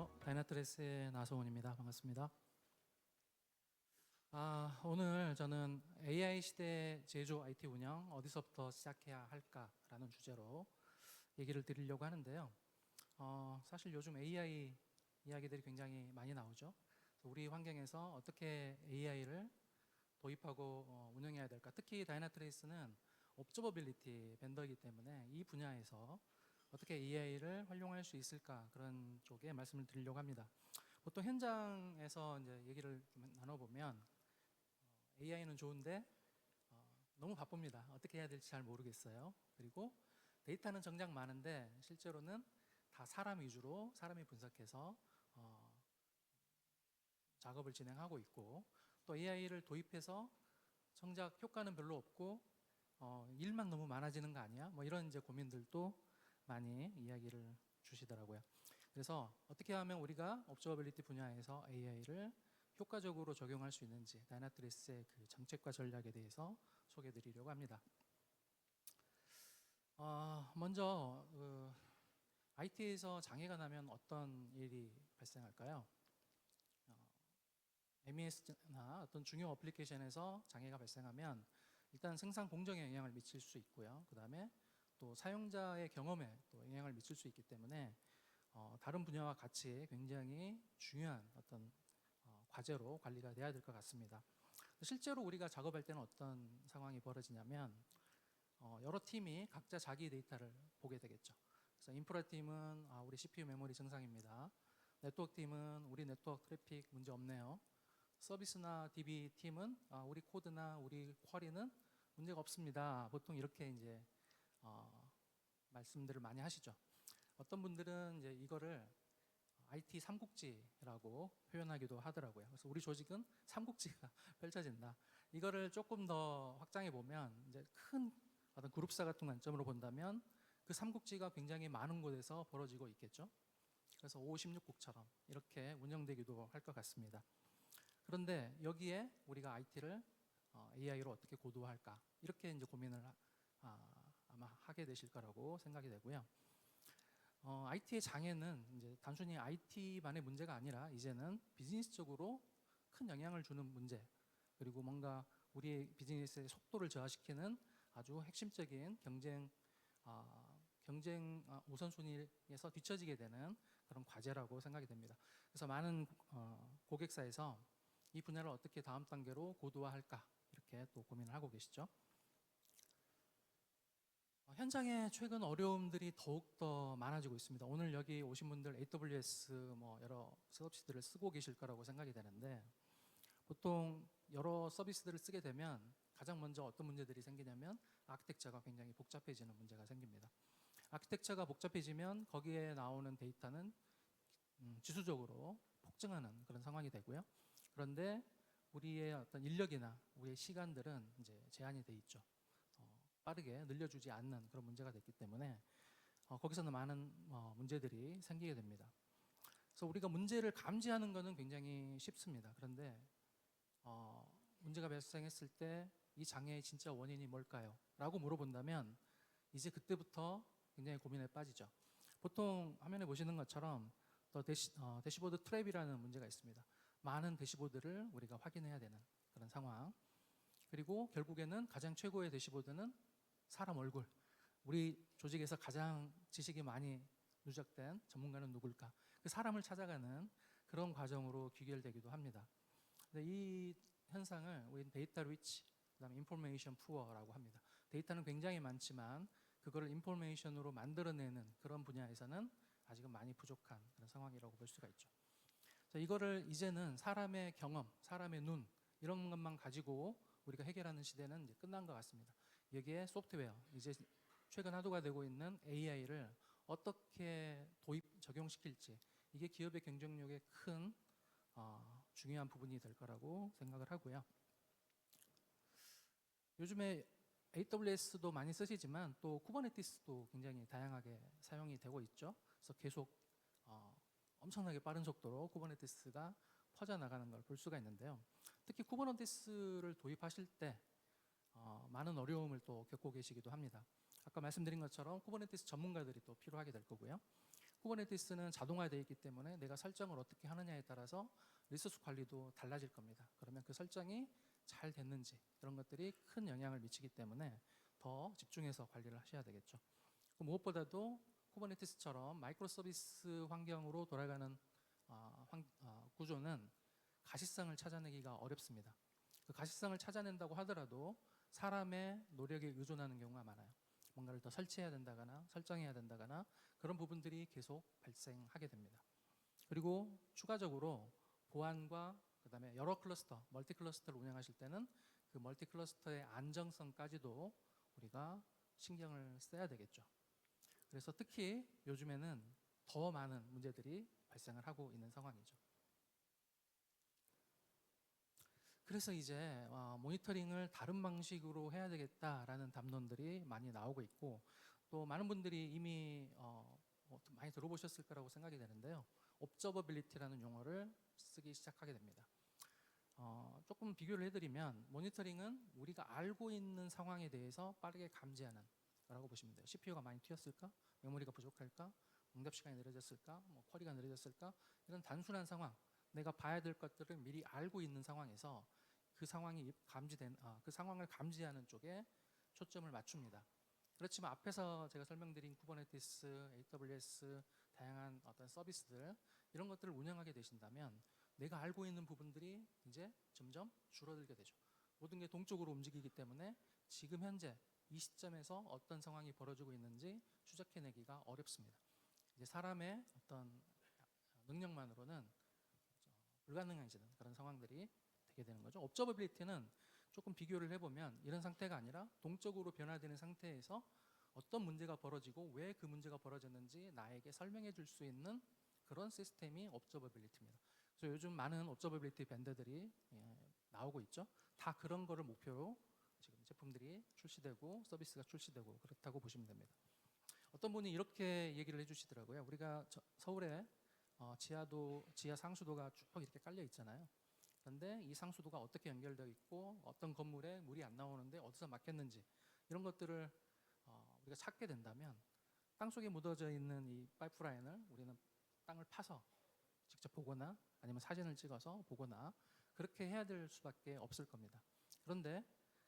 안녕하세요. 다이나트레스의 나성훈입니다. 반갑습니다. 오늘 저는 AI 시대 제조 IT 운영 어디서부터 시작해야 할까라는 주제로 얘기를 드리려고 하는데요. 사실 요즘 AI 이야기들이 굉장히 많이 나오죠. 그래서 우리 환경에서 어떻게 AI를 도입하고 운영해야 될까? 특히 다이나트레이스는 옵저버빌리티 벤더이기 때문에 이 분야에서 어떻게 AI를 활용할 수 있을까? 그런 쪽에 말씀을 드리려고 합니다. 보통 현장에서 이제 얘기를 좀 나눠보면 AI는 좋은데 너무 바쁩니다. 어떻게 해야 될지 잘 모르겠어요. 그리고 데이터는 정작 많은데 실제로는 다 사람 위주로 사람이 분석해서 작업을 진행하고 있고, 또 AI를 도입해서 정작 효과는 별로 없고 일만 너무 많아지는 거 아니야? 뭐 이런 이제 고민들도 많이 이야기를 주시더라고요. 그래서 어떻게 하면 우리가 옵저버빌리티 분야에서 AI를 효과적으로 적용할 수 있는지 다이나트리스의 그 정책과 전략에 대해서 소개해드리려고 합니다. 먼저 IT에서 장애가 나면 어떤 일이 발생할까요? MES나 어떤 중요 어플리케이션에서 장애가 발생하면 일단 생산 공정에 영향을 미칠 수 있고요. 그 다음에 또 사용자의 경험에 또 영향을 미칠 수 있기 때문에 다른 분야와 같이 굉장히 중요한 어떤 과제로 관리가 돼야 될 것 같습니다. 실제로 우리가 작업할 때는 어떤 상황이 벌어지냐면 여러 팀이 각자 자기 데이터를 보게 되겠죠. 그래서 인프라 팀은 우리 CPU 메모리 정상입니다. 네트워크 팀은 우리 네트워크 트래픽 문제 없네요. 서비스나 DB 팀은 우리 코드나 우리 쿼리는 문제가 없습니다. 보통 이렇게 이제 말씀들을 많이 하시죠. 어떤 분들은 이제 이거를 IT 삼국지라고 표현하기도 하더라고요. 그래서 우리 조직은 삼국지가 펼쳐진다. 이거를 조금 더 확장해 보면 이제 큰 어떤 그룹사 같은 관점으로 본다면 그 삼국지가 굉장히 많은 곳에서 벌어지고 있겠죠. 그래서 5, 16국처럼 이렇게 운영되기도 할 것 같습니다. 그런데 여기에 우리가 IT를 AI로 어떻게 고도화할까? 이렇게 이제 고민을 아마 하게 되실 거라고 생각이 되고요. IT의 장애는 이제 단순히 IT만의 문제가 아니라 이제는 비즈니스적으로 큰 영향을 주는 문제, 그리고 뭔가 우리의 비즈니스의 속도를 저하시키는 아주 핵심적인 경쟁 우선순위에서 뒤처지게 되는 그런 과제라고 생각이 됩니다. 그래서 많은 고객사에서 이 분야를 어떻게 다음 단계로 고도화할까 이렇게 또 고민을 하고 계시죠. 현장에 최근 어려움들이 더욱더 많아지고 있습니다. 오늘 여기 오신 분들 AWS 뭐 여러 서비스들을 쓰고 계실 거라고 생각이 되는데, 보통 여러 서비스들을 쓰게 되면 가장 먼저 어떤 문제들이 생기냐면 아키텍처가 굉장히 복잡해지는 문제가 생깁니다. 아키텍처가 복잡해지면 거기에 나오는 데이터는 지수적으로 폭증하는 그런 상황이 되고요. 그런데 우리의 어떤 인력이나 우리의 시간들은 이제 제한이 돼 있죠. 빠르게 늘려주지 않는 그런 문제가 됐기 때문에 거기서는 많은 문제들이 생기게 됩니다. 그래서 우리가 문제를 감지하는 것은 굉장히 쉽습니다. 그런데 문제가 발생했을 때 이 장애의 진짜 원인이 뭘까요? 라고 물어본다면 이제 그때부터 굉장히 고민에 빠지죠. 보통 화면에 보시는 것처럼 또 대시보드 트랩이라는 문제가 있습니다. 많은 대시보드를 우리가 확인해야 되는 그런 상황. 그리고 결국에는 가장 최고의 대시보드는 사람 얼굴. 우리 조직에서 가장 지식이 많이 누적된 전문가는 누굴까? 그 사람을 찾아가는 그런 과정으로 귀결되기도 합니다. 근데 이 현상을 우리는 데이터 리치, 그다음에 인포메이션 푸어라고 합니다. 데이터는 굉장히 많지만 그거를 인포메이션으로 만들어내는 그런 분야에서는 아직은 많이 부족한 그런 상황이라고 볼 수가 있죠. 자, 이거를 이제는 사람의 경험, 사람의 눈 이런 것만 가지고 우리가 해결하는 시대는 이제 끝난 것 같습니다. 여기에 소프트웨어, 이제 최근 화두가 되고 있는 AI를 어떻게 적용시킬지, 이게 기업의 경쟁력에 큰 중요한 부분이 될 거라고 생각을 하고요. 요즘에 AWS도 많이 쓰시지만 또 쿠버네티스도 굉장히 다양하게 사용이 되고 있죠. 그래서 계속 엄청나게 빠른 속도로 쿠버네티스가 퍼져나가는 걸 볼 수가 있는데요. 특히 쿠버네티스를 도입하실 때 많은 어려움을 또 겪고 계시기도 합니다. 아까 말씀드린 것처럼 쿠버네티스 전문가들이 또 필요하게 될 거고요. 쿠버네티스는 자동화되어 있기 때문에 내가 설정을 어떻게 하느냐에 따라서 리소스 관리도 달라질 겁니다. 그러면 그 설정이 잘 됐는지 이런 것들이 큰 영향을 미치기 때문에 더 집중해서 관리를 하셔야 되겠죠. 무엇보다도 쿠버네티스처럼 마이크로 서비스 환경으로 돌아가는 구조는 가시성을 찾아내기가 어렵습니다. 그 가시성을 찾아낸다고 하더라도 사람의 노력에 의존하는 경우가 많아요. 뭔가를 더 설치해야 된다거나 설정해야 된다거나 그런 부분들이 계속 발생하게 됩니다. 그리고 추가적으로 보안과 그다음에 여러 클러스터, 멀티 클러스터를 운영하실 때는 그 멀티 클러스터의 안정성까지도 우리가 신경을 써야 되겠죠. 그래서 특히 요즘에는 더 많은 문제들이 발생을 하고 있는 상황이죠. 그래서 이제 모니터링을 다른 방식으로 해야 되겠다라는 담론들이 많이 나오고 있고, 또 많은 분들이 이미 많이 들어보셨을 거라고 생각이 되는데요. 옵저버빌리티라는 용어를 쓰기 시작하게 됩니다. 조금 비교를 해드리면 모니터링은 우리가 알고 있는 상황에 대해서 빠르게 감지하는 거라고 보시면 돼요. CPU가 많이 튀었을까? 메모리가 부족할까? 응답 시간이 느려졌을까? 쿼리가 느려졌을까? 이런 단순한 상황, 내가 봐야 될 것들을 미리 알고 있는 상황에서 그 상황이 감지된 그 상황을 감지하는 쪽에 초점을 맞춥니다. 그렇지만 앞에서 제가 설명드린 쿠버네티스, AWS 다양한 어떤 서비스들 이런 것들을 운영하게 되신다면 내가 알고 있는 부분들이 이제 점점 줄어들게 되죠. 모든 게 동쪽으로 움직이기 때문에 지금 현재 이 시점에서 어떤 상황이 벌어지고 있는지 추적해내기가 어렵습니다. 이제 사람의 어떤 능력만으로는 불가능해지는 그런 상황들이 되게 되는 거죠. 옵저버빌리티는 조금 비교를 해보면 이런 상태가 아니라 동적으로 변화되는 상태에서 어떤 문제가 벌어지고 왜 그 문제가 벌어졌는지 나에게 설명해 줄 수 있는 그런 시스템이 옵저버빌리티입니다. 그래서 요즘 많은 옵저버빌리티 밴드들이 나오고 있죠. 다 그런 거를 목표로 지금 제품들이 출시되고 서비스가 출시되고 그렇다고 보시면 됩니다. 어떤 분이 이렇게 얘기를 해주시더라고요. 우리가 서울에 지하 상수도가 쭉 이렇게 깔려 있잖아요. 그런데 이 상수도가 어떻게 연결되어 있고 어떤 건물에 물이 안 나오는데 어디서 막혔는지 이런 것들을 우리가 찾게 된다면 땅속에 묻어져 있는 이 파이프라인을 우리는 땅을 파서 직접 보거나 아니면 사진을 찍어서 보거나 그렇게 해야 될 수밖에 없을 겁니다. 그런데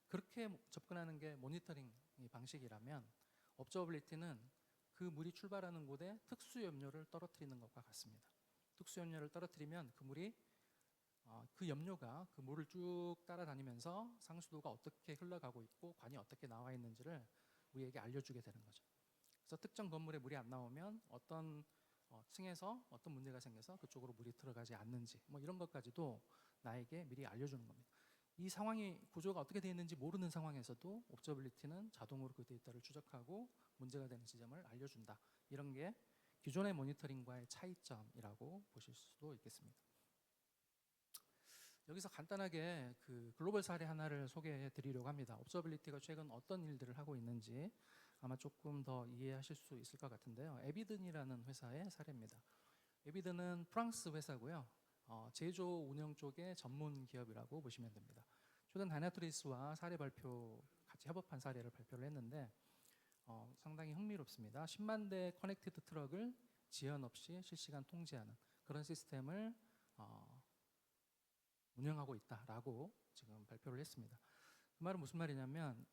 그렇게 접근하는 게 모니터링 방식이라면 옵저버빌리티는 그 물이 출발하는 곳에 특수염료를 떨어뜨리는 것과 같습니다. 특수염료를 떨어뜨리면 그 물이 그 염료가 그 물을 쭉 따라다니면서 상수도가 어떻게 흘러가고 있고 관이 어떻게 나와 있는지를 우리에게 알려주게 되는 거죠. 그래서 특정 건물에 물이 안 나오면 어떤 층에서 어떤 문제가 생겨서 그쪽으로 물이 들어가지 않는지 이런 것까지도 나에게 미리 알려주는 겁니다. 이 상황이 구조가 어떻게 되어 있는지 모르는 상황에서도 옵저버빌리티는 자동으로 그 데이터를 추적하고 문제가 되는 지점을 알려준다. 이런 게 기존의 모니터링과의 차이점이라고 보실 수도 있겠습니다. 여기서 간단하게 그 글로벌 사례 하나를 소개해 드리려고 합니다. 옵저버빌리티가 최근 어떤 일들을 하고 있는지 아마 조금 더 이해하실 수 있을 것 같은데요. 에비든이라는 회사의 사례입니다. 에비든은 프랑스 회사고요. 제조 운영 쪽의 전문 기업이라고 보시면 됩니다. 최근 다이나트리스와 사례 발표 같이 협업한 사례를 발표를 했는데 상당히 흥미롭습니다. 10만 대 커넥티드 트럭을 지연 없이 실시간 통제하는 그런 시스템을 운영하고 있다라고 지금 발표를 했습니다. 그 말은 무슨 말이냐면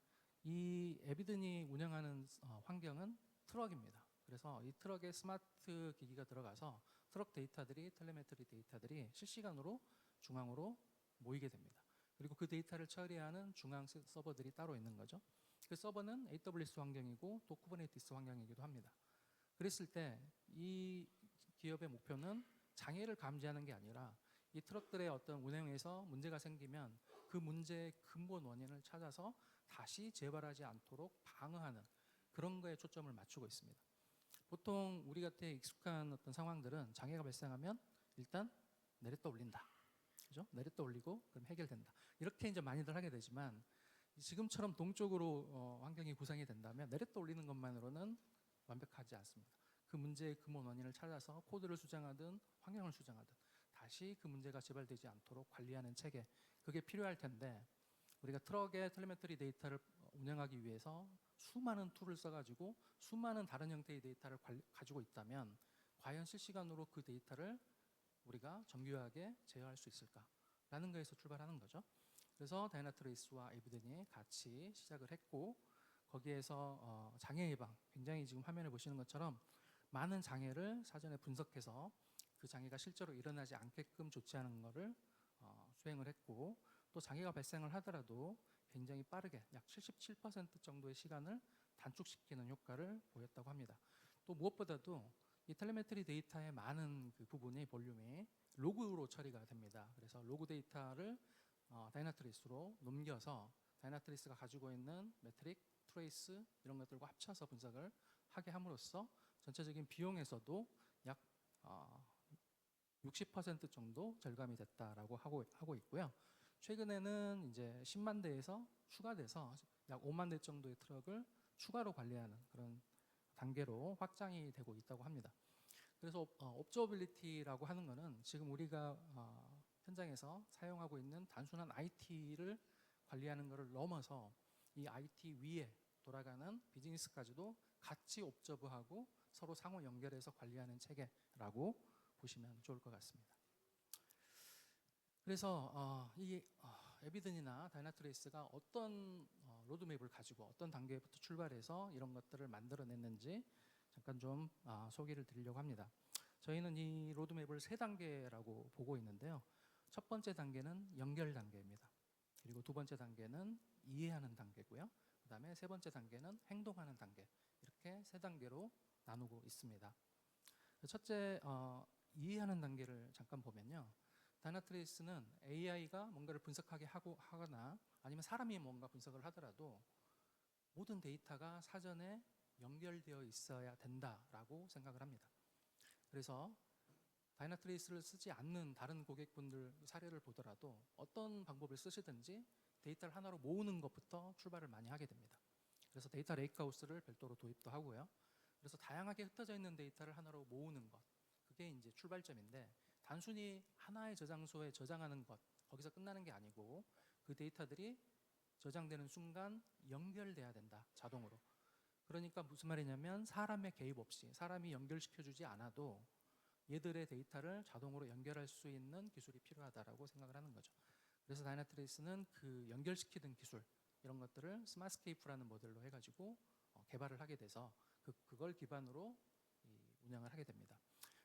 이 에비든이 운영하는 환경은 트럭입니다. 그래서 이 트럭에 스마트 기기가 들어가서 트럭 데이터들이 텔레메트리 데이터들이 실시간으로 중앙으로 모이게 됩니다. 그리고 그 데이터를 처리하는 중앙 서버들이 따로 있는 거죠. 그 서버는 AWS 환경이고 또 쿠버네티스 환경이기도 합니다. 그랬을 때 이 기업의 목표는 장애를 감지하는 게 아니라 이 트럭들의 어떤 운행에서 문제가 생기면 그 문제의 근본 원인을 찾아서 다시 재발하지 않도록 방어하는 그런 거에 초점을 맞추고 있습니다. 보통 우리 같은 익숙한 어떤 상황들은 장애가 발생하면 일단 내렸다 올린다. 그죠? 내렸다 올리고 그럼 해결된다. 이렇게 이제 많이들 하게 되지만 지금처럼 동쪽으로 환경이 구성이 된다면 내렸다 올리는 것만으로는 완벽하지 않습니다. 그 문제의 근본 원인을 찾아서 코드를 수정하든 환경을 수정하든 다시 그 문제가 재발되지 않도록 관리하는 체계, 그게 필요할 텐데 우리가 트럭의 텔레메트리 데이터를 운영하기 위해서 수많은 툴을 써가지고 수많은 다른 형태의 데이터를 가지고 있다면 과연 실시간으로 그 데이터를 우리가 정교하게 제어할 수 있을까라는 거에서 출발하는 거죠. 그래서 다이나트레이스와 에비든이 같이 시작을 했고, 거기에서 장애 예방, 굉장히 지금 화면에 보시는 것처럼 많은 장애를 사전에 분석해서 그 장애가 실제로 일어나지 않게끔 조치하는 것을 수행을 했고, 또 장애가 발생을 하더라도 굉장히 빠르게 약 77% 정도의 시간을 단축시키는 효과를 보였다고 합니다. 또 무엇보다도 이 텔레메트리 데이터의 많은 그 부분이 볼륨이 로그로 처리가 됩니다. 그래서 로그 데이터를 다이나트레이스로 넘겨서 다이나트레이스가 가지고 있는 매트릭, 트레이스 이런 것들과 합쳐서 분석을 하게 함으로써 전체적인 비용에서도 약 60% 정도 절감이 됐다라고 하고 있고요. 최근에는 이제 10만 대에서 추가돼서 약 5만 대 정도의 트럭을 추가로 관리하는 그런 단계로 확장이 되고 있다고 합니다. 그래서 옵저버빌리티라고 하는 것은 지금 우리가 현장에서 사용하고 있는 단순한 IT를 관리하는 것을 넘어서 이 IT 위에 돌아가는 비즈니스까지도 같이 옵저버하고 서로 상호 연결해서 관리하는 체계라고 보시면 좋을 것 같습니다. 그래서 이 에비든이나 다이나트레이스가 어떤 로드맵을 가지고 어떤 단계부터 출발해서 이런 것들을 만들어냈는지 잠깐 좀 소개를 드리려고 합니다. 저희는 이 로드맵을 3단계라고 보고 있는데요. 첫 번째 단계는 연결 단계입니다. 그리고 두 번째 단계는 이해하는 단계고요. 그 다음에 세 번째 단계는 행동하는 단계, 이렇게 3단계로 나누고 있습니다. 첫째 이해하는 단계를 잠깐 보면요. 다이나트레이스는 AI가 뭔가를 분석하게 하거나 아니면 사람이 뭔가 분석을 하더라도 모든 데이터가 사전에 연결되어 있어야 된다라고 생각을 합니다. 그래서 다이나트레이스를 쓰지 않는 다른 고객분들 사례를 보더라도 어떤 방법을 쓰시든지 데이터를 하나로 모으는 것부터 출발을 많이 하게 됩니다. 그래서 데이터 레이크하우스를 별도로 도입도 하고요. 그래서 다양하게 흩어져 있는 데이터를 하나로 모으는 것, 그게 이제 출발점인데, 단순히 하나의 저장소에 저장하는 것, 거기서 끝나는 게 아니고 그 데이터들이 저장되는 순간 연결돼야 된다, 자동으로. 그러니까 무슨 말이냐면 사람의 개입 없이, 사람이 연결시켜주지 않아도 얘들의 데이터를 자동으로 연결할 수 있는 기술이 필요하다라고 생각을 하는 거죠. 그래서 다이나트레이스는 그 연결시키는 기술, 이런 것들을 스마트스케이프라는 모델로 해가지고 개발을 하게 돼서 그걸 기반으로 운영을 하게 됩니다.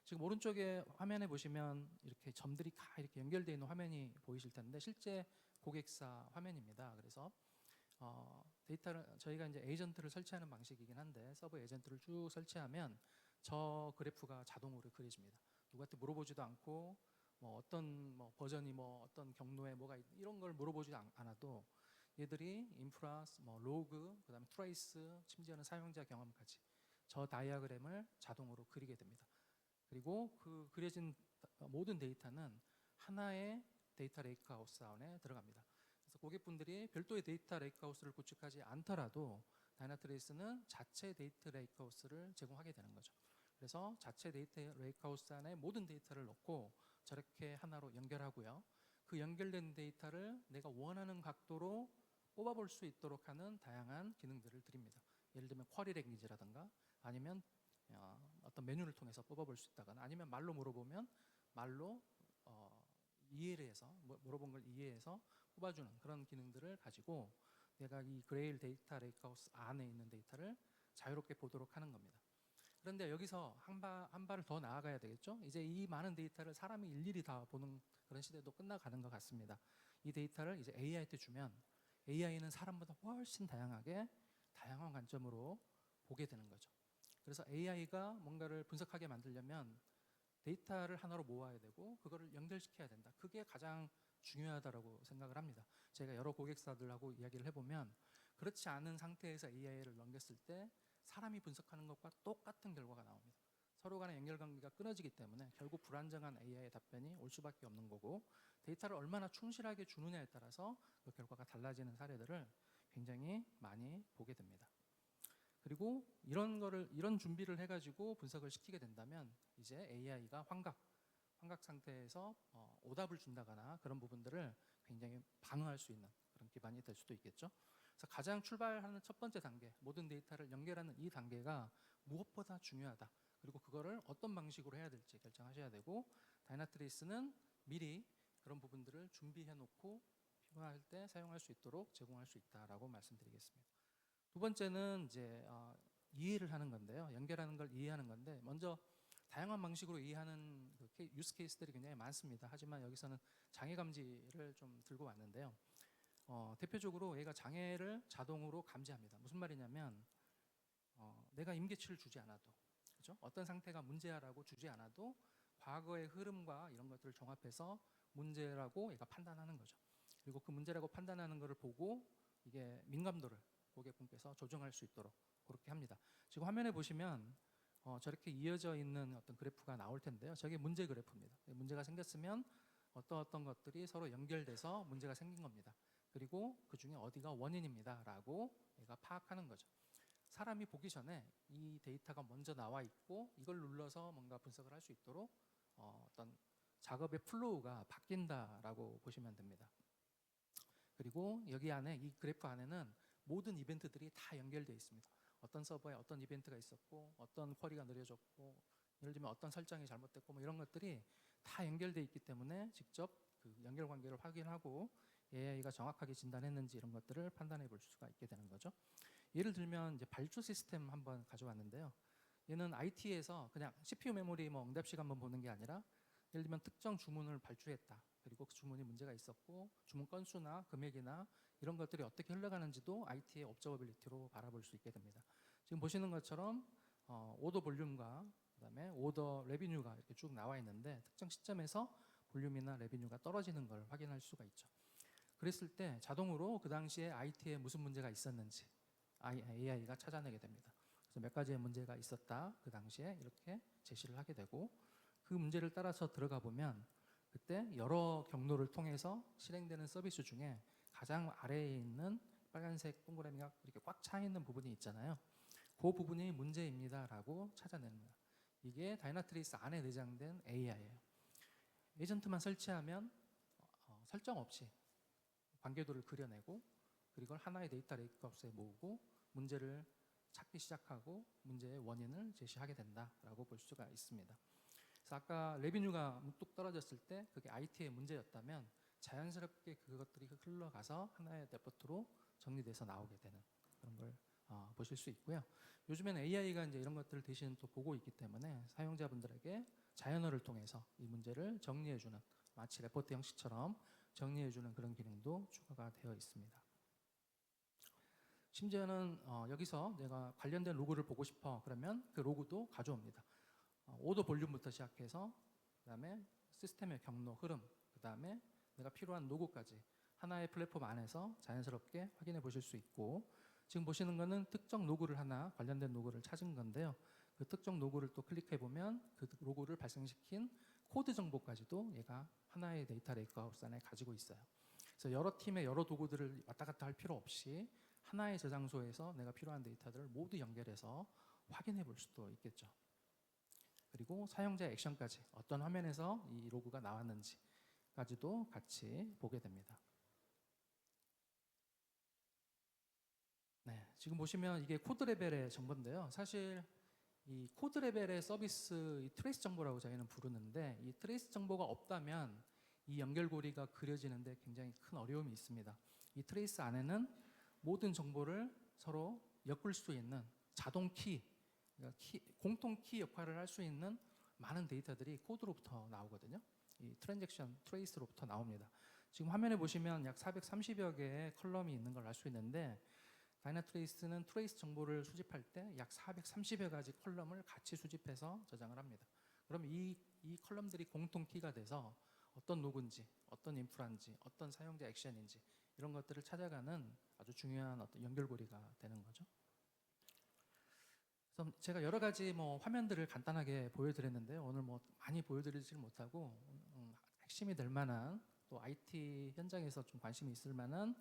지금 오른쪽에 화면에 보시면 이렇게 점들이 다 이렇게 연결되어 있는 화면이 보이실 텐데, 실제 고객사 화면입니다. 그래서 데이터를 저희가 이제 에이전트를 설치하는 방식이긴 한데, 서버 에이전트를 쭉 설치하면 저 그래프가 자동으로 그려집니다. 누구한테 물어보지도 않고 어떤 버전이 어떤 경로에 뭐가 이런 걸 물어보지 않아도 얘들이 인프라, 로그, 그다음에 트레이스, 심지어는 사용자 경험까지 저 다이어그램을 자동으로 그리게 됩니다. 그리고 그 그려진 모든 데이터는 하나의 데이터 레이크하우스 안에 들어갑니다. 그래서 고객분들이 별도의 데이터 레이크하우스를 구축하지 않더라도 다이나트레이스는 자체 데이터 레이크하우스를 제공하게 되는 거죠. 그래서 자체 데이터 레이크하우스 안에 모든 데이터를 넣고 저렇게 하나로 연결하고요. 그 연결된 데이터를 내가 원하는 각도로 뽑아볼 수 있도록 하는 다양한 기능들을 드립니다. 예를 들면 쿼리 랭귀지라든가 아니면 어떤 메뉴를 통해서 뽑아볼 수 있다거나, 아니면 말로 물어보면 말로 이해를 해서 물어본 걸 이해해서 뽑아주는 그런 기능들을 가지고 내가 이 그레일 데이터 레이크하우스 안에 있는 데이터를 자유롭게 보도록 하는 겁니다. 그런데 여기서 한 발을 더 나아가야 되겠죠. 이제 이 많은 데이터를 사람이 일일이 다 보는 그런 시대도 끝나가는 것 같습니다. 이 데이터를 이제 AI한테 주면 AI는 사람보다 훨씬 다양하게 다양한 관점으로 보게 되는 거죠. 그래서 AI가 뭔가를 분석하게 만들려면 데이터를 하나로 모아야 되고 그거를 연결시켜야 된다. 그게 가장 중요하다고 생각을 합니다. 제가 여러 고객사들하고 이야기를 해보면 그렇지 않은 상태에서 AI를 넘겼을 때 사람이 분석하는 것과 똑같은 결과가 나옵니다. 서로 간의 연결관계가 끊어지기 때문에 결국 불안정한 AI의 답변이 올 수밖에 없는 거고, 데이터를 얼마나 충실하게 주느냐에 따라서 그 결과가 달라지는 사례들을 굉장히 많이 보게 됩니다. 그리고 이런 준비를 해가지고 분석을 시키게 된다면 이제 AI가 환각 상태에서 오답을 준다거나 그런 부분들을 굉장히 방어할 수 있는 그런 기반이 될 수도 있겠죠. 그래서 가장 출발하는 첫 번째 단계, 모든 데이터를 연결하는 이 단계가 무엇보다 중요하다. 그리고 그거를 어떤 방식으로 해야 될지 결정하셔야 되고, 다이나트레이스는 미리 그런 부분들을 준비해 놓고 필요할 때 사용할 수 있도록 제공할 수 있다라고 말씀드리겠습니다. 두 번째는 이제 이해를 하는 건데요. 연결하는 걸 이해하는 건데, 먼저 다양한 방식으로 이해하는 유스 케이스들이 굉장히 많습니다. 하지만 여기서는 장애 감지를 좀 들고 왔는데요. 대표적으로 얘가 장애를 자동으로 감지합니다. 무슨 말이냐면 내가 임계치를 주지 않아도, 그죠? 어떤 상태가 문제야라고 주지 않아도 과거의 흐름과 이런 것들을 종합해서 문제라고 얘가 판단하는 거죠. 그리고 그 문제라고 판단하는 것을 보고 이게 민감도를 고객분께서 조정할 수 있도록 그렇게 합니다. 지금 화면에 보시면 저렇게 이어져 있는 어떤 그래프가 나올 텐데요. 저게 문제 그래프입니다. 문제가 생겼으면 어떤 것들이 서로 연결돼서 문제가 생긴 겁니다. 그리고 그 중에 어디가 원인입니다 라고 얘가 파악하는 거죠. 사람이 보기 전에 이 데이터가 먼저 나와 있고 이걸 눌러서 뭔가 분석을 할 수 있도록 어떤 작업의 플로우가 바뀐다라고 보시면 됩니다. 그리고 여기 안에, 이 그래프 안에는 모든 이벤트들이 다 연결되어 있습니다. 어떤 서버에 어떤 이벤트가 있었고, 어떤 쿼리가 느려졌고, 예를 들면 어떤 설정이 잘못됐고, 뭐 이런 것들이 다 연결되어 있기 때문에 직접 그 연결 관계를 확인하고 AI가 정확하게 진단했는지 이런 것들을 판단해 볼 수가 있게 되는 거죠. 예를 들면 이제 발주 시스템 한번 가져왔는데요. 얘는 IT에서 그냥 CPU 메모리 뭐 응답 시간만 보는 게 아니라, 예를 들면 특정 주문을 발주했다. 그리고 그 주문이 문제가 있었고 주문 건수나 금액이나 이런 것들이 어떻게 흘러가는지도 IT의 옵저버빌리티로 바라볼 수 있게 됩니다. 지금 보시는 것처럼 오더 볼륨과 그다음에 오더 레비뉴가 이렇게 쭉 나와 있는데, 특정 시점에서 볼륨이나 레비뉴가 떨어지는 걸 확인할 수가 있죠. 그랬을 때 자동으로 그 당시에 IT에 무슨 문제가 있었는지 AI가 찾아내게 됩니다. 그래서 몇 가지의 문제가 있었다, 그 당시에 이렇게 제시를 하게 되고, 그 문제를 따라서 들어가 보면 그때 여러 경로를 통해서 실행되는 서비스 중에 가장 아래에 있는 빨간색 동그라미가 이렇게 꽉 차 있는 부분이 있잖아요. 그 부분이 문제입니다 라고 찾아냅니다. 이게 다이나트레이스 안에 내장된 AI예요. 에이전트만 설치하면 설정 없이 관계도를 그려내고, 그리고 하나의 데이터 레이크하우스에 모으고 문제를 찾기 시작하고 문제의 원인을 제시하게 된다라고 볼 수가 있습니다. 그래서 아까 레비뉴가 뚝 떨어졌을 때 그게 IT의 문제였다면 자연스럽게 그것들이 흘러가서 하나의 데포트로 정리돼서 나오게 되는 그런 걸 보실 수 있고요. 요즘에는 AI가 이제 이런 것들을 대신 또 보고 있기 때문에 사용자분들에게 자연어를 통해서 이 문제를 정리해주는, 마치 레포트 형식처럼 정리해주는 그런 기능도 추가가 되어 있습니다. 심지어는 여기서 내가 관련된 로그를 보고 싶어 그러면 그 로그도 가져옵니다. 오더 볼륨부터 시작해서 그다음에 시스템의 경로, 흐름, 그다음에 내가 필요한 로그까지 하나의 플랫폼 안에서 자연스럽게 확인해 보실 수 있고, 지금 보시는 거는 특정 로그를 하나, 관련된 로그를 찾은 건데요. 그 특정 로그를 또 클릭해 보면 그 로그를 발생시킨 코드 정보까지도 얘가 하나의 데이터 레이크하우스 안에 가지고 있어요. 그래서 여러 팀의 여러 도구들을 왔다 갔다 할 필요 없이 하나의 저장소에서 내가 필요한 데이터들을 모두 연결해서 확인해 볼 수도 있겠죠. 그리고 사용자 액션까지, 어떤 화면에서 이 로그가 나왔는지까지도 같이 보게 됩니다. 네, 지금 보시면 이게 코드 레벨의 정보인데요. 사실 이 코드 레벨의 서비스, 이 트레이스 정보라고 저희는 부르는데, 이 트레이스 정보가 없다면 이 연결고리가 그려지는데 굉장히 큰 어려움이 있습니다. 이 트레이스 안에는 모든 정보를 서로 엮을 수 있는 자동 키, 그러니까 공통 키 역할을 할 수 있는 많은 데이터들이 코드로부터 나오거든요. 이 트랜잭션 트레이스로부터 나옵니다. 지금 화면에 보시면 약 430여 개의 컬럼이 있는 걸 알 수 있는데, 다이나트레이스는 트레이스 정보를 수집할 때 약 430여 가지 컬럼을 같이 수집해서 저장을 합니다. 그럼 이 컬럼들이 공통 키가 돼서 어떤 로그인지, 어떤 인프라인지, 어떤 사용자 액션인지 이런 것들을 찾아가는 아주 중요한 어떤 연결고리가 되는 거죠. 그래서 제가 여러 가지 뭐 화면들을 간단하게 보여드렸는데요. 오늘 뭐 많이 보여드리지 못하고 핵심이 될 만한, 또 IT 현장에서 좀 관심이 있을 만한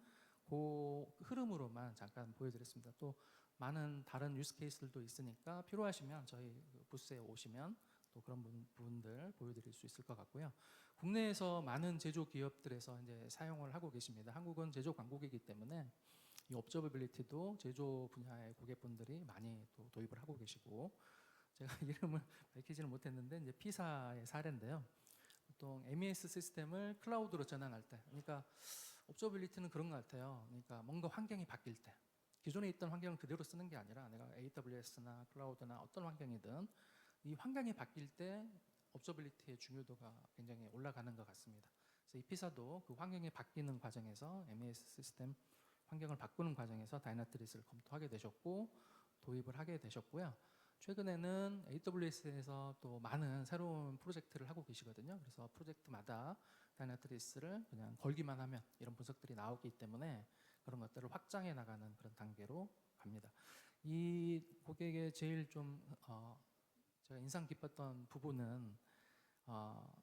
그 흐름으로만 잠깐 보여드렸습니다. 또 많은 다른 유스 케이스들도 있으니까 필요하시면 저희 부스에 오시면 또 그런 부분들 보여드릴 수 있을 것 같고요. 국내에서 많은 제조 기업들에서 이제 사용을 하고 계십니다. 한국은 제조 강국이기 때문에 이 옵저버빌리티도 제조 분야의 고객분들이 많이 또 도입을 하고 계시고, 제가 이름을 밝히지는 못했는데 이제 피사의 사례인데요. 보통 MES 시스템을 클라우드로 전환할 때, 그러니까 옵저빌리티는 그런 것 같아요. 그러니까 뭔가 환경이 바뀔 때, 기존에 있던 환경을 그대로 쓰는 게 아니라 내가 AWS나 클라우드나 어떤 환경이든 이 환경이 바뀔 때 옵저빌리티의 중요도가 굉장히 올라가는 것 같습니다. 그래서 이 피사도 그 환경이 바뀌는 과정에서 MES 시스템 환경을 바꾸는 과정에서 다이나트리스를 검토하게 되셨고 도입을 하게 되셨고요. 최근에는 AWS에서 또 많은 새로운 프로젝트를 하고 계시거든요. 그래서 프로젝트마다 다이나트리스를 그냥 걸기만 하면 이런 분석들이 나오기 때문에 그런 것들을 확장해 나가는 그런 단계로 갑니다. 이 고객의 제일 좀 제가 인상 깊었던 부분은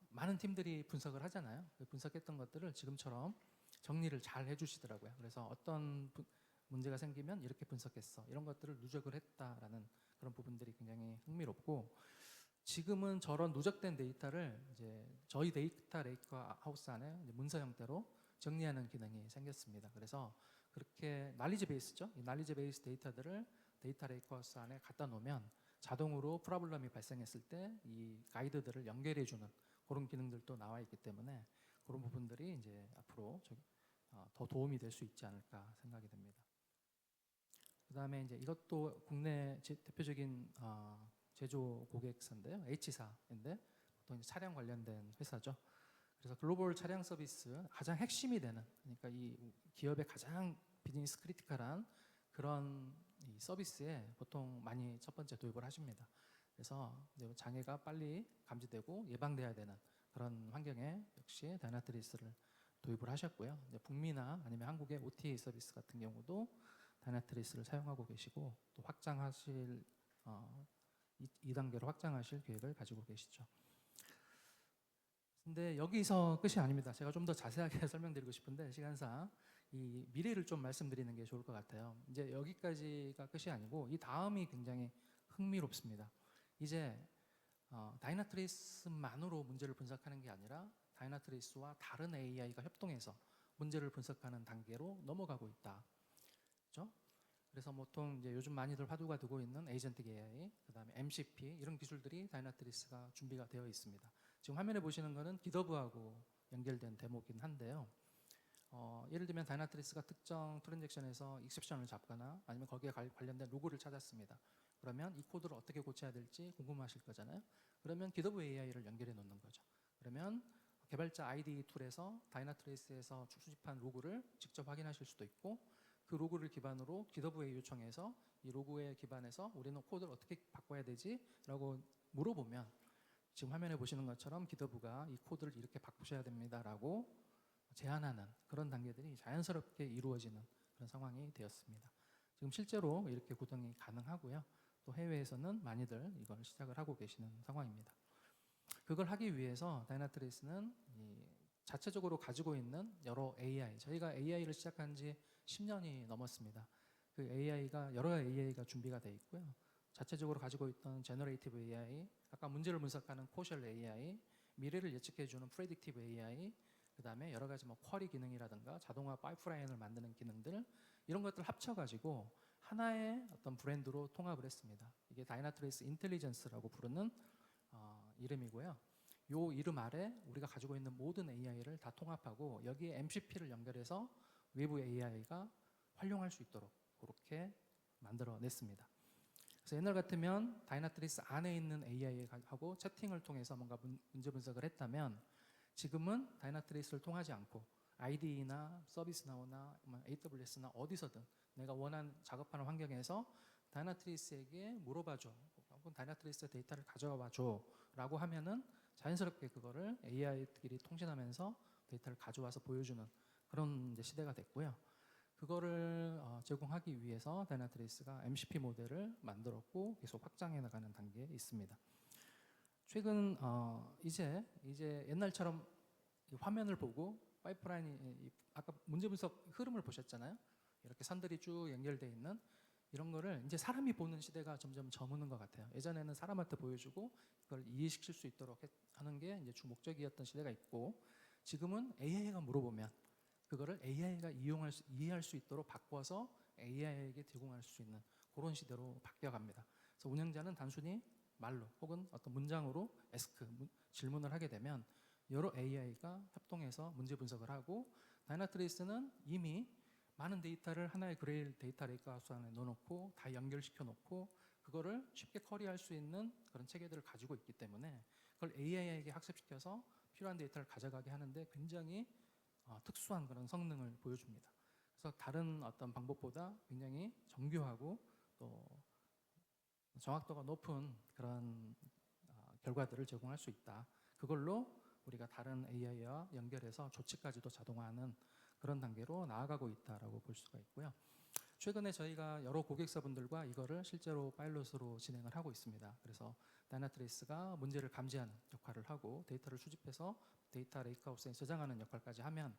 많은 팀들이 분석을 하잖아요. 분석했던 것들을 지금처럼 정리를 잘 해주시더라고요. 그래서 어떤 문제가 생기면 이렇게 분석했어. 이런 것들을 누적을 했다라는 그런 부분들이 굉장히 흥미롭고 지금은 저런 누적된 데이터를 이제 저희 데이터 레이크 하우스 안에 문서 형태로 정리하는 기능이 생겼습니다. 그래서 그렇게 날리지 베이스죠. 이 날리지 베이스 데이터들을 데이터 레이크 하우스 안에 갖다 놓으면 자동으로 프로블럼이 발생했을 때 이 가이드들을 연결해 주는 그런 기능들도 나와 있기 때문에 그런 부분들이 이제 앞으로 더 도움이 될 수 있지 않을까 생각이 됩니다. 그다음에 이제 이것도 국내 대표적인 제조 고객사인데요. H사인데 보통 이제 차량 관련된 회사죠. 그래서 글로벌 차량 서비스 가장 핵심이 되는, 그러니까 이 기업의 가장 비즈니스 크리티컬한 그런 이 서비스에 보통 많이 첫 번째 도입을 하십니다. 그래서 장애가 빨리 감지되고 예방돼야 되는 그런 환경에 역시 다이나트리스를 도입을 하셨고요. 이제 북미나 아니면 한국의 OTA 서비스 같은 경우도 다이나트리스를 사용하고 계시고 또 확장하실 2단계로 확장하실 계획을 가지고 계시죠. 근데 여기서 끝이 아닙니다. 제가 좀 더 자세하게 설명드리고 싶은데 시간상 이 미래를 좀 말씀드리는 게 좋을 것 같아요. 이제 여기까지가 끝이 아니고 이 다음이 굉장히 흥미롭습니다. 이제 다이나트리스만으로 문제를 분석하는 게 아니라 다이나트리스와 다른 AI가 협동해서 문제를 분석하는 단계로 넘어가고 있다. 그렇죠? 그래서 보통 이제 요즘 많이들 화두가 되고 있는 에이전틱 AI, 그다음에 MCP 이런 기술들이 다이나트리스가 준비가 되어 있습니다. 지금 화면에 보시는 거는 기더브하고 연결된 데모긴 한데요. 예를 들면 다이나트리스가 특정 트랜잭션에서 익셉션을 잡거나 아니면 거기에 관련된 로그를 찾았습니다. 그러면 이 코드를 어떻게 고쳐야 될지 궁금하실 거잖아요. 그러면 기더브 AI를 연결해 놓는 거죠. 그러면 개발자 ID 툴에서 다이나트리스에서 수집한 로그를 직접 확인하실 수도 있고 그 로그를 기반으로 기더브에 요청해서 이 로그에 기반해서 우리는 코드를 어떻게 바꿔야 되지? 라고 물어보면 지금 화면에 보시는 것처럼 기더브가 이 코드를 이렇게 바꾸셔야 됩니다 라고 제안하는 그런 단계들이 자연스럽게 이루어지는 그런 상황이 되었습니다. 지금 실제로 이렇게 구동이 가능하고요. 또 해외에서는 많이들 이걸 시작을 하고 계시는 상황입니다. 그걸 하기 위해서 다이나트리스는 자체적으로 가지고 있는 여러 AI, 저희가 AI를 시작한 지 10년이 넘었습니다. 그 AI가 여러 AI가 준비가 되어 있고요. 자체적으로 가지고 있던 제너레이티브 AI, 아까 문제를 분석하는 코셜 AI, 미래를 예측해주는 프레딕티브 AI, 그 다음에 여러 가지 뭐 쿼리 기능이라든가 자동화 파이프라인을 만드는 기능들 이런 것들 합쳐가지고 하나의 어떤 브랜드로 통합을 했습니다. 이게 다이나트리스 인텔리전스라고 부르는 이름이고요. 요 이름 아래 우리가 가지고 있는 모든 AI를 다 통합하고 여기에 MCP를 연결해서 외부 AI가 활용할 수 있도록 그렇게 만들어냈습니다. 그래서 옛날 같으면 다이나트리스 안에 있는 AI하고 채팅을 통해서 뭔가 문제 분석을 했다면 지금은 다이나트리스를 통하지 않고 IDE나 서비스나우나 AWS나 어디서든 내가 원하는 작업하는 환경에서 다이나트리스에게 물어봐줘 혹은 다이나트리스 데이터를 가져와줘 라고 하면은 자연스럽게 그거를 AI들이 통신하면서 데이터를 가져와서 보여주는 그런 이제 시대가 됐고요. 그거를 제공하기 위해서 다이나트리스가 MCP 모델을 만들었고 계속 확장해 나가는 단계에 있습니다. 최근 이제 옛날처럼 화면을 보고 파이프라인이 아까 문제 분석 흐름을 보셨잖아요. 이렇게 선들이 쭉 연결되어 있는 이런 거를 이제 사람이 보는 시대가 점점 저무는 것 같아요. 예전에는 사람한테 보여주고 그걸 이해시킬 수 있도록 하는 게 이제 주 목적이었던 시대가 있고 지금은 AI가 물어보면 그거를 AI가 이해할 수 있도록 바꿔서 AI에게 제공할 수 있는 그런 시대로 바뀌어갑니다. 그래서 운영자는 단순히 말로 혹은 어떤 문장으로 질문을 하게 되면 여러 AI가 협동해서 문제 분석을 하고, 다이나트레이스는 이미 많은 데이터를 하나의 그레일 데이터 레이크하우스 안에 넣어놓고 다 연결시켜 놓고 그거를 쉽게 커리할 수 있는 그런 체계들을 가지고 있기 때문에 그걸 AI에게 학습시켜서 필요한 데이터를 가져가게 하는데 굉장히 특수한 그런 성능을 보여줍니다. 그래서 다른 어떤 방법보다 굉장히 정교하고 또 정확도가 높은 그런 결과들을 제공할 수 있다. 그걸로 우리가 다른 AI와 연결해서 조치까지도 자동화하는 그런 단계로 나아가고 있다라고 볼 수가 있고요. 최근에 저희가 여러 고객사분들과 이거를 실제로 파일럿으로 진행을 하고 있습니다. 그래서 다이나트레이스가 문제를 감지하는 역할을 하고 데이터를 수집해서 데이터 레이크하우스에 저장하는 역할까지 하면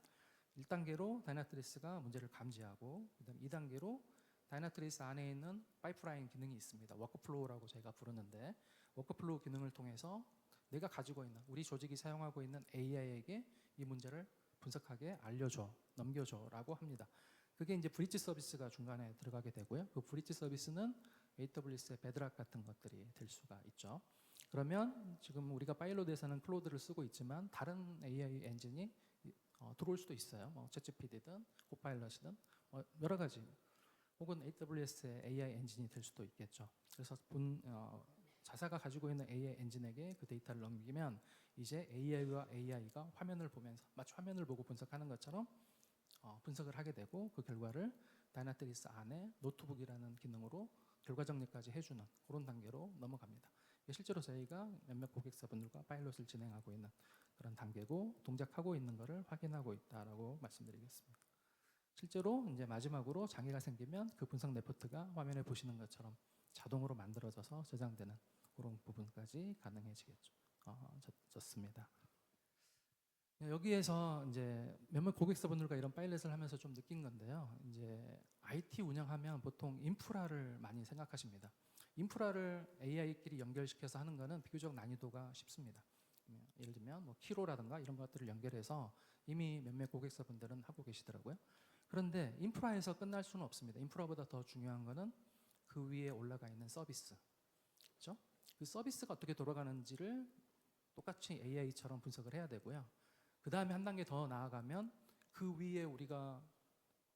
1단계로 다이나트레이스가 문제를 감지하고, 그다음 2단계로 다이나트레이스 안에 있는 파이프라인 기능이 있습니다. 워크플로우라고 저희가 부르는데, 워크플로우 기능을 통해서 내가 가지고 있는, 우리 조직이 사용하고 있는 AI에게 이 문제를 분석하게 알려줘, 넘겨줘라고 합니다. 그게 이제 브릿지 서비스가 중간에 들어가게 되고요. 그 브릿지 서비스는 AWS의 베드락 같은 것들이 될 수가 있죠. 그러면 지금 우리가 파일럿에서는 클로드를 쓰고 있지만 다른 AI 엔진이 들어올 수도 있어요. 뭐 챗GPT든 코파일럿이든 여러 가지, 혹은 AWS의 AI 엔진이 될 수도 있겠죠. 그래서 자사가 가지고 있는 AI 엔진에게 그 데이터를 넘기면 이제 AI와 AI가 화면을 보면서 마치 화면을 보고 분석하는 것처럼 분석을 하게 되고, 그 결과를 다이나트리스 안에 노트북이라는 기능으로 결과 정리까지 해주는 그런 단계로 넘어갑니다. 실제로 저희가 몇몇 고객사분들과 파일럿을 진행하고 있는 그런 단계고, 동작하고 있는 것을 확인하고 있다라고 말씀드리겠습니다. 실제로 이제 마지막으로 장애가 생기면 그 분석 레포트가 화면에 보시는 것처럼 자동으로 만들어져서 저장되는 그런 부분까지 가능해지겠죠. 졌습니다. 여기에서 이제 몇몇 고객사분들과 이런 파일럿을 하면서 좀 느낀 건데요. 이제 IT 운영하면 보통 인프라를 많이 생각하십니다. 인프라를 AI끼리 연결시켜서 하는 거는 비교적 난이도가 쉽습니다. 예를 들면 뭐 키로라든가 이런 것들을 연결해서 이미 몇몇 고객사분들은 하고 계시더라고요. 그런데 인프라에서 끝날 수는 없습니다. 인프라보다 더 중요한 거는 그 위에 올라가 있는 서비스, 그렇죠? 그 서비스가 어떻게 돌아가는지를 똑같이 AI처럼 분석을 해야 되고요. 그 다음에 한 단계 더 나아가면 그 위에 우리가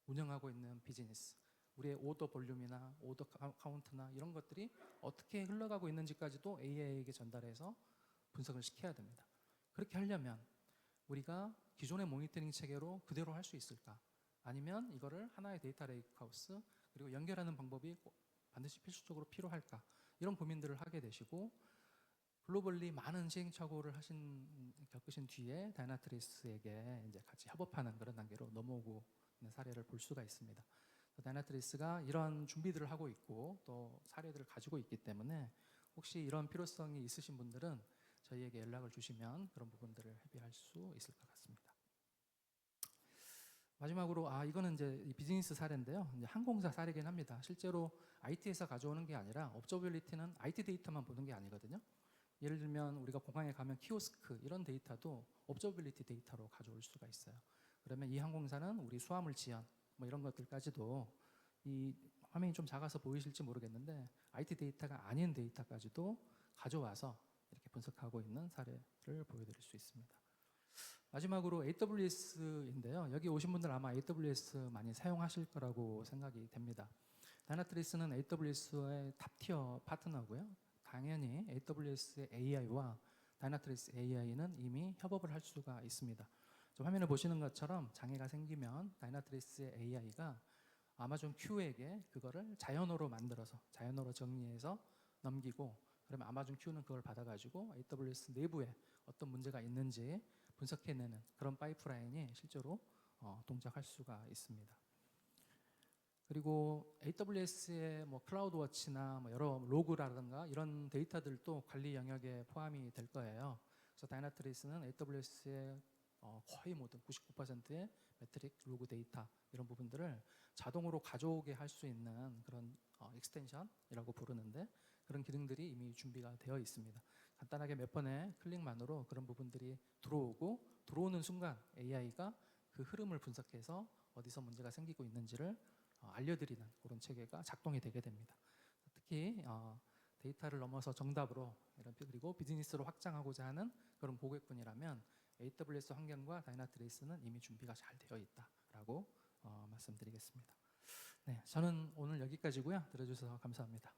운영하고 있는 비즈니스, 우리의 오더 볼륨이나 오더 카운트나 이런 것들이 어떻게 흘러가고 있는지까지도 AI에게 전달해서 분석을 시켜야 됩니다. 그렇게 하려면 우리가 기존의 모니터링 체계로 그대로 할 수 있을까? 아니면 이거를 하나의 데이터 레이크하우스 그리고 연결하는 방법이 반드시 필수적으로 필요할까? 이런 고민들을 하게 되시고, 글로벌리 많은 시행착오를 겪으신 뒤에 다이나트레이스에게 이제 같이 협업하는 그런 단계로 넘어오고 있는 사례를 볼 수가 있습니다. 다이나트레이스가 이런 준비들을 하고 있고 또 사례들을 가지고 있기 때문에 혹시 이런 필요성이 있으신 분들은 저희에게 연락을 주시면 그런 부분들을 해결할 수 있을 것 같습니다. 마지막으로 이거는 이제 비즈니스 사례인데요. 이제 항공사 사례긴 합니다. 실제로 IT에서 가져오는 게 아니라 업저빌리티는 IT 데이터만 보는 게 아니거든요. 예를 들면 우리가 공항에 가면 키오스크 이런 데이터도 업저빌리티 데이터로 가져올 수가 있어요. 그러면 이 항공사는 우리 수화물 지연 뭐 이런 것들까지도, 이 화면이 좀 작아서 보이실지 모르겠는데 IT 데이터가 아닌 데이터까지도 가져와서 이렇게 분석하고 있는 사례를 보여드릴 수 있습니다. 마지막으로 AWS인데요. 여기 오신 분들 아마 AWS 많이 사용하실 거라고 생각이 됩니다. 다이나트리스는 AWS의 탑티어 파트너고요. 당연히 AWS의 AI와 다이나트리스 AI는 이미 협업을 할 수가 있습니다. 화면에 보시는 것처럼 장애가 생기면 다이나트리스의 AI가 아마존 Q에게 그거를 자연어로 만들어서 자연어로 정리해서 넘기고, 그러면 아마존 Q는 그걸 받아가지고 AWS 내부에 어떤 문제가 있는지 분석해내는 그런 파이프라인이 실제로 동작할 수가 있습니다. 그리고 AWS의 뭐 클라우드워치나 뭐 여러 로그라든가 이런 데이터들도 관리 영역에 포함이 될 거예요. 그래서 다이나트리스는 AWS의 거의 모든 99%의 매트릭, 로그 데이터 이런 부분들을 자동으로 가져오게 할 수 있는 그런 익스텐션이라고 부르는데, 그런 기능들이 이미 준비가 되어 있습니다. 간단하게 몇 번의 클릭만으로 그런 부분들이 들어오고, 들어오는 순간 AI가 그 흐름을 분석해서 어디서 문제가 생기고 있는지를 알려드리는 그런 체계가 작동이 되게 됩니다. 특히 데이터를 넘어서 정답으로 그리고 비즈니스로 확장하고자 하는 그런 고객분이라면 AWS 환경과 다이나트레이스는 이미 준비가 잘 되어 있다라고 말씀드리겠습니다. 네, 저는 오늘 여기까지고요. 들어주셔서 감사합니다.